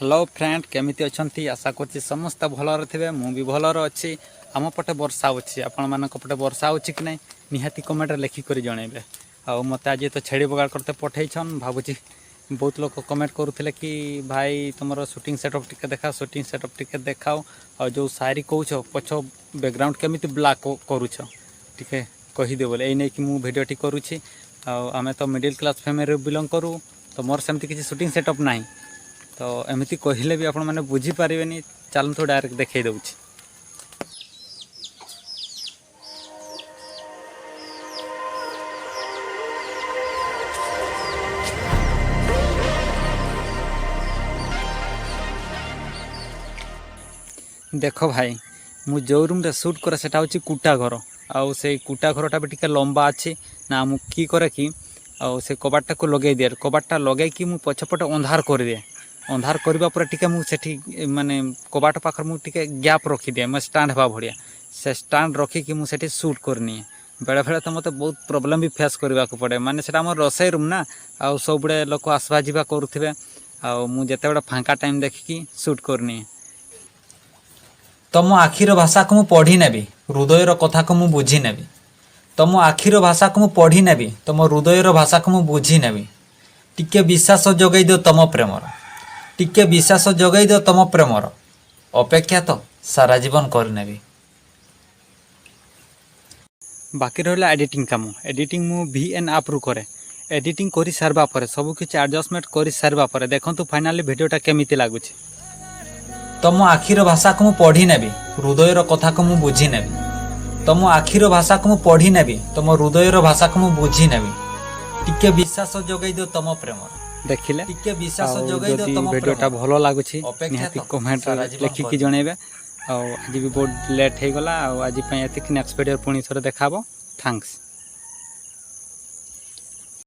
Hello friend केमिति अछंती आशा करछि समस्त भलर थे मु भी भलर अच्छी आम पटे वर्षा अच्छी आपण मान पटे वर्षा अच्छी कि नहीं निहाती कमेंट लिखिक जनइबे आ मत आज तो छेड़ी बगाड़ करते पठेछन भावुची बहुत लोग कमेंट करुले कि भाई तुम शूटिंग सेटअप टिके देखा शूटिंग सेटअप टिके देखाओ और जो शायरी कौच पछ बैकग्राउंड केमिति ब्लैक करुछ टिके कहीदे बोले ये कि मु भिडियोटी करुछि आमे तो मिडिल क्लास फैमिली बिलोंग करूँ तो मोर सेमती किसी शूटिंग सेटअप नहीं तो एमती कहले भी आपण मैंने बुझीपारे चलतु डायरेक्ट देखई दूँ। देख भाई मु जो रूम रे शूट करे सेटा होची कुटा घर आउ से कुटा घरटा भी टिके लंबा अच्छी ना मु की करे कि आउ से कबाटा को लगे दिए कबाटा लगे कि मु पछपटे अंधार कर दिए अंधार करबा पर टिके मु सेठी माने कबाट पाखर मु टिके गैप रखी दिए मैं स्टैंड हवा भड़िया से स्टैंड रखी कि मु सेठी शूट करनी बेले बेले तो मते बहुत प्रॉब्लम भी फेस करबा को पड़े माने सेटा हमर रसोई रूम ना आउ सब बड़े लोक आसवा जीवा करूथिबे आउ मु जते बड़ा फांका टाइम देखि शूट करनी तम आखिर भाषा को मु पढ़ी नेबी हृदयर कथा को मु बुझी नेबी तम आखिर भाषा को मु पढ़ी नेबी तम हृदयर भाषा को मु बुझी नेबी टिके विश्वास जगै दियो तम प्रेमर टिके विश्वास जगै दियो तम प्रेमर अपेक्षा तो सारा जीवन करनेबी। बाकी रहा एडिटिंग काम एडिटिंग मु VN आप रु करे एडिटिंग करी सारबा परे सब किछि एडजस्टमेंट करी सारबा परे देखंतु फाइनली वीडियोटा केमिति लागुछि तम आखिर भाषा को मु पढ़ी नेबी हृदयर कथा को मु बुझी नेबी तम आखिर भाषा को मु पढ़ी नेबी तम हृदयर भाषा को मु बुझी नेबी टिके विश्वास जगै दियो तम प्रेमर देखिले टिके विश्वास जगै दियो तम वीडियोटा भलो लागुछि निहाती कमेंट लिखिकी जणेबे आज भी बहुत लेट हो गला आज एतिक नेक्स्ट वीडियो पुणी थोड़े देखाबो थैंक्स।